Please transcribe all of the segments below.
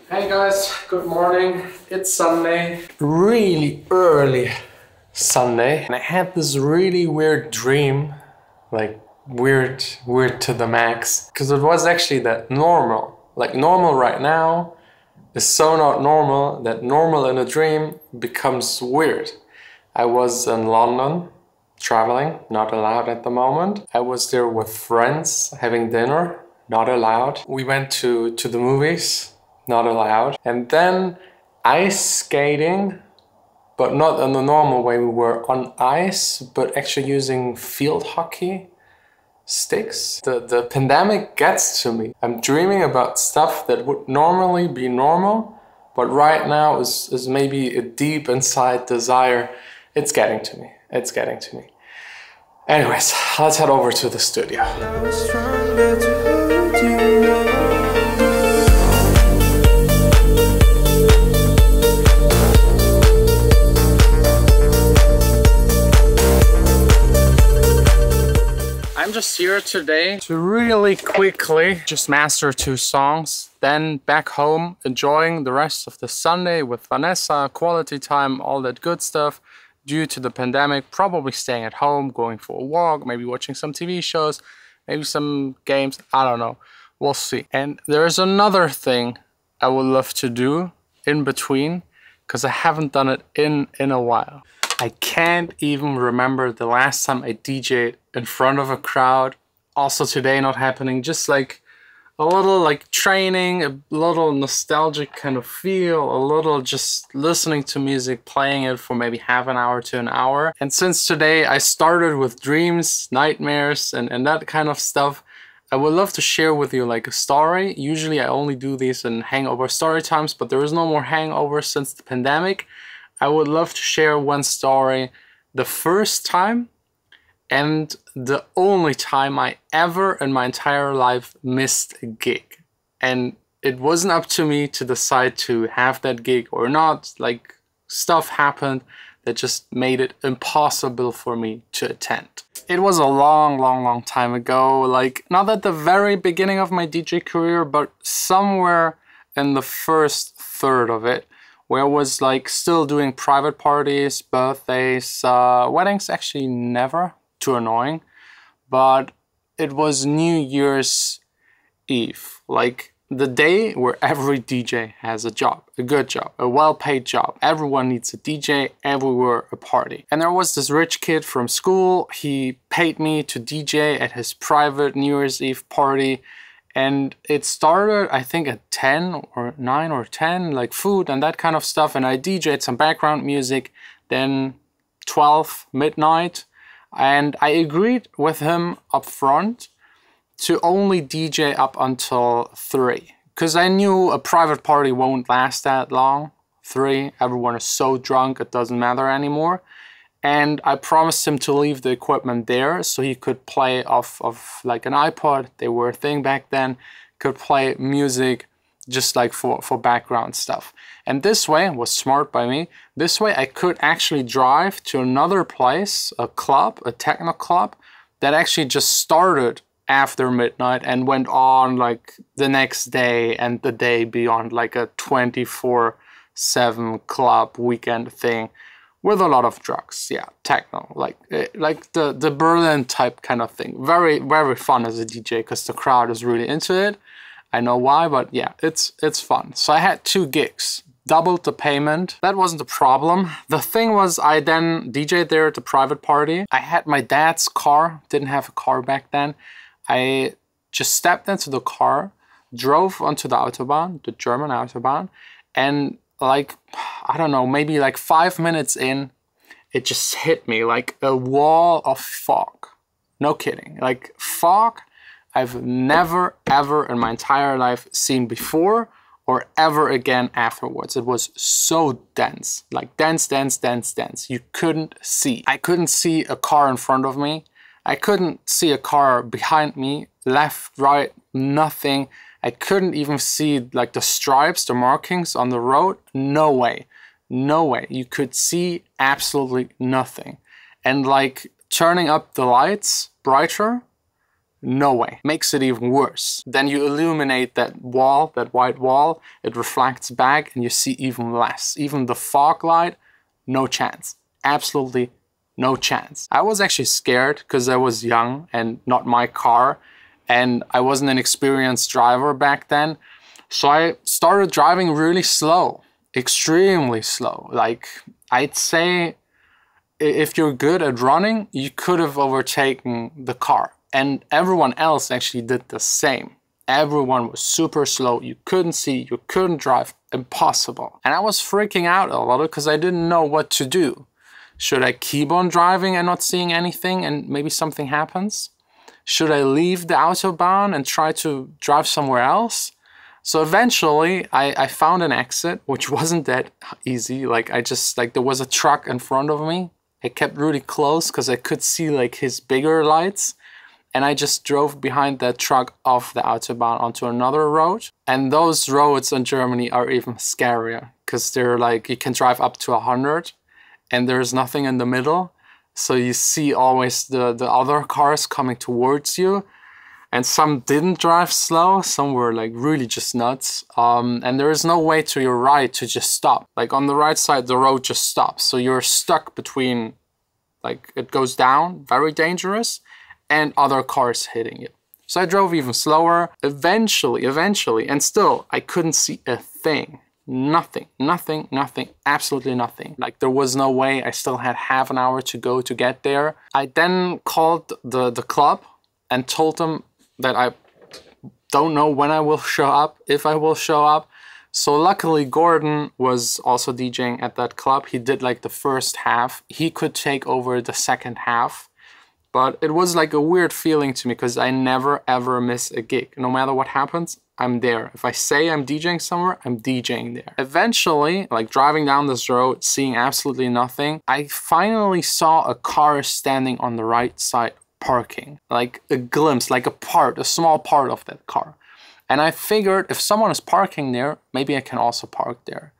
Hey guys, good morning. It's Sunday. Really early Sunday. And I had this really weird dream. Like weird to the max. Because it was actually that normal. Like normal right now is so not normal that normal in a dream becomes weird. I was in London traveling, not allowed at the moment. I was there with friends having dinner, not allowed. We went to the movies, not allowed. And then ice skating, but not in the normal way. We were on ice, but actually using field hockey sticks. The pandemic gets to me. I'm dreaming about stuff that would normally be normal, but right now is maybe a deep inside desire. It's getting to me. It's getting to me. Anyways, let's head over to the studio. I'm just here today to really quickly just master 2 songs, then back home enjoying the rest of the Sunday with Vanessa, quality time, all that good stuff. Due to the pandemic, probably staying at home, going for a walk, maybe watching some TV shows, maybe some games, I don't know, we'll see. And there's another thing I would love to do in between, because I haven't done it in a while. I can't even remember the last time I DJ'd in front of a crowd. Also today not happening, just like a little like training, a little nostalgic kind of feel, a little just listening to music, playing it for maybe half an hour to an hour. And since today I started with dreams, nightmares and that kind of stuff, I would love to share with you like a story. Usually I only do these in hangover story times, but there is no more hangover since the pandemic. I would love to share one story. The first time and the only time I ever in my entire life missed a gig. And it wasn't up to me to decide to have that gig or not. Like, stuff happened that just made it impossible for me to attend. It was a long time ago, like not at the very beginning of my DJ career, but somewhere in the first third of it, where I was like still doing private parties, birthdays, weddings, actually never. Too annoying, but it was New Year's Eve, like the day where every DJ has a job, a good job, a well-paid job. Everyone needs a DJ, everywhere a party. And there was this rich kid from school. He paid me to DJ at his private New Year's Eve party, and it started I think at 10 or 9 or 10, like food and that kind of stuff, and I DJ'd some background music. Then 12 midnight. And I agreed with him up front to only DJ up until 3. Because I knew a private party won't last that long. 3, everyone is so drunk it doesn't matter anymore. And I promised him to leave the equipment there so he could play off of like an iPod. They were a thing back then. Could play music just like for background stuff. And this way, was smart by me, this way I could actually drive to another place, a club, a techno club, that actually just started after midnight and went on like the next day and the day beyond, like a 24/7 club weekend thing with a lot of drugs. Yeah, techno, like the Berlin type kind of thing. Very fun as a DJ because the crowd is really into it. I know why, but yeah, it's fun. So I had 2 gigs, doubled the payment. That wasn't the problem. The thing was, I then DJ'd there at the private party. I had my dad's car, didn't have a car back then. I just stepped into the car, drove onto the Autobahn, the German Autobahn, and like, I don't know, maybe like 5 minutes in, it just hit me like a wall of fog. No kidding, like fog I've never ever in my entire life seen before or ever again afterwards. It was so dense, like dense. You couldn't see. I couldn't see a car in front of me. I couldn't see a car behind me, left, right, nothing. I couldn't even see like the stripes, the markings on the road. No way, no way. You could see absolutely nothing. And like turning up the lights brighter, No way. Makes it even worse. Then you illuminate that wall, that white wall, it reflects back and you see even less. Even the fog light, no chance. Absolutely no chance. I was actually scared because I was young and not my car, and I wasn't an experienced driver back then. So I started driving really slow, extremely slow. Like, I'd say if you're good at running, you could have overtaken the car. And everyone else actually did the same. Everyone was super slow. You couldn't see, you couldn't drive, impossible. And I was freaking out a little because I didn't know what to do. Should I keep on driving and not seeing anything and maybe something happens? Should I leave the Autobahn and try to drive somewhere else? So eventually I found an exit, which wasn't that easy. Like, there was a truck in front of me. I kept really close because I could see like his bigger lights. And I just drove behind that truck off the Autobahn onto another road. And those roads in Germany are even scarier because they're like, you can drive up to 100 and there's nothing in the middle. So you see always the other cars coming towards you. And some didn't drive slow, some were like really just nuts. And there is no way to your right to just stop. Like on the right side, the road just stops. So you're stuck between, like, it goes down, very dangerous, and other cars hitting you. So I drove even slower. Eventually, and still, I couldn't see a thing. Nothing, absolutely nothing. Like, there was no way. I still had half an hour to go to get there. I then called the club and told them that I don't know when I will show up, if I will show up. So luckily Gordon was also DJing at that club. He did like the first half. He could take over the second half. But it was like a weird feeling to me because I never ever miss a gig. No matter what happens, I'm there. If I say I'm DJing somewhere, I'm DJing there. Eventually, like driving down this road, seeing absolutely nothing, I finally saw a car standing on the right side parking. Like a glimpse, like a small part of that car. And I figured if someone is parking there, maybe I can also park there.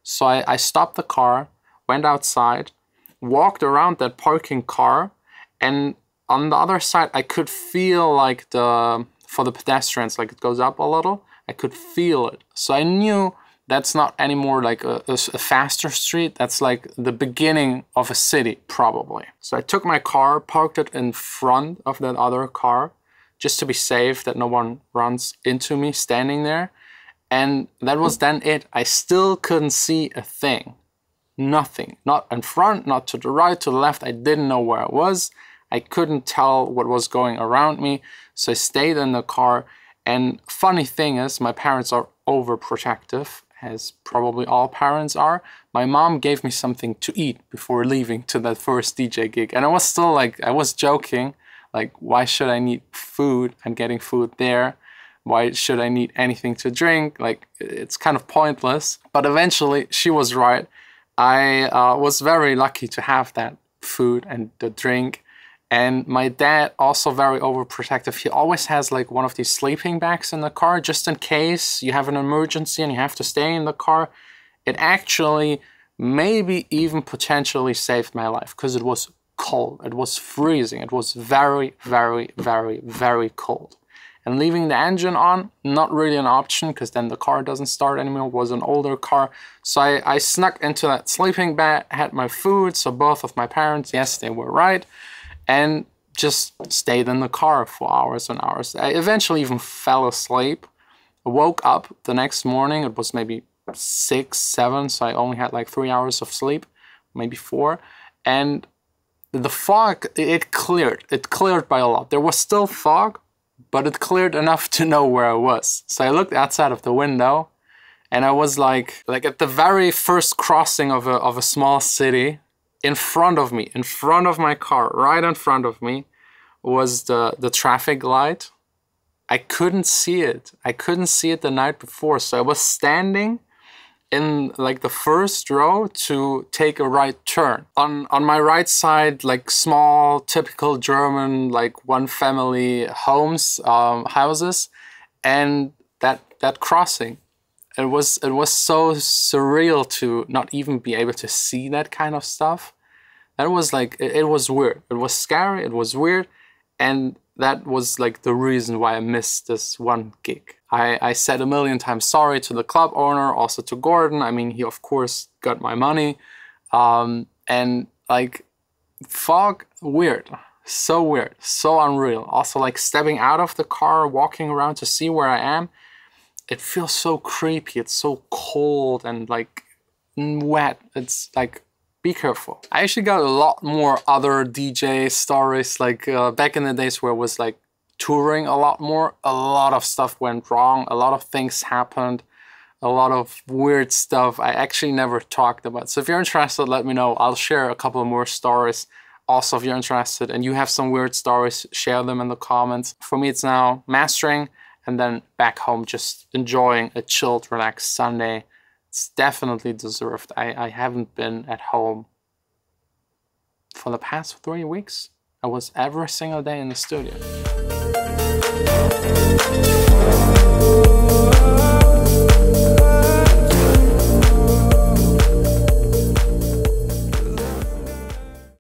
So I stopped the car, went outside, walked around that parking car, and on the other side, I could feel like for the pedestrians, like it goes up a little, I could feel it. So I knew that's not anymore like a faster street, that's like the beginning of a city, probably. So I took my car, parked it in front of that other car, just to be safe that no one runs into me standing there. And that was then it. I still couldn't see a thing. Nothing. Not in front, not to the right, to the left. I didn't know where I was. I couldn't tell what was going around me. So I stayed in the car. And funny thing is, my parents are overprotective, as probably all parents are. My mom gave me something to eat before leaving to that first DJ gig. And I was still like, I was joking. Like, why should I need food? I'm getting food there. Why should I need anything to drink? Like, it's kind of pointless. But eventually, she was right. I was very lucky to have that food and the drink. And my dad, also very overprotective. He always has like one of these sleeping bags in the car, just in case you have an emergency and you have to stay in the car. It actually maybe even potentially saved my life because it was cold. It was freezing. It was very, very, very, very cold. And leaving the engine on, not really an option because then the car doesn't start anymore. It was an older car. So I snuck into that sleeping bag, had my food. So both of my parents, yes, they were right. And just stayed in the car for hours and hours. I eventually even fell asleep. I woke up the next morning. It was maybe 6, 7. So I only had like 3 hours of sleep, maybe 4. And the fog, it cleared. It cleared by a lot. There was still fog, but it cleared enough to know where I was. So I looked outside of the window and I was like at the very first crossing of a small city. In front of me, in front of my car, right in front of me was the traffic light. I couldn't see it. I couldn't see it the night before. So I was standing in like the first row to take a right turn. On my right side, like small, typical German, like one family homes, houses, and that crossing. It was so surreal to not even be able to see that kind of stuff. That was like, it was weird. It was scary, it was weird. And that was like the reason why I missed this one gig. I said a million times sorry to the club owner, also to Gordon. I mean, he of course got my money. And like, fog, weird. So weird, so unreal. Also like stepping out of the car, walking around to see where I am. It feels so creepy. It's so cold and like wet. It's like, be careful. I actually got a lot more other DJ stories, like back in the days where I was like touring a lot more. A lot of stuff went wrong. A lot of things happened. A lot of weird stuff I actually never talked about. So if you're interested, let me know. I'll share a couple more stories. Also, if you're interested and you have some weird stories, share them in the comments. For me, it's now mastering and then back home, just enjoying a chilled, relaxed Sunday. It's definitely deserved. I haven't been at home for the past 3 weeks. I was every single day in the studio.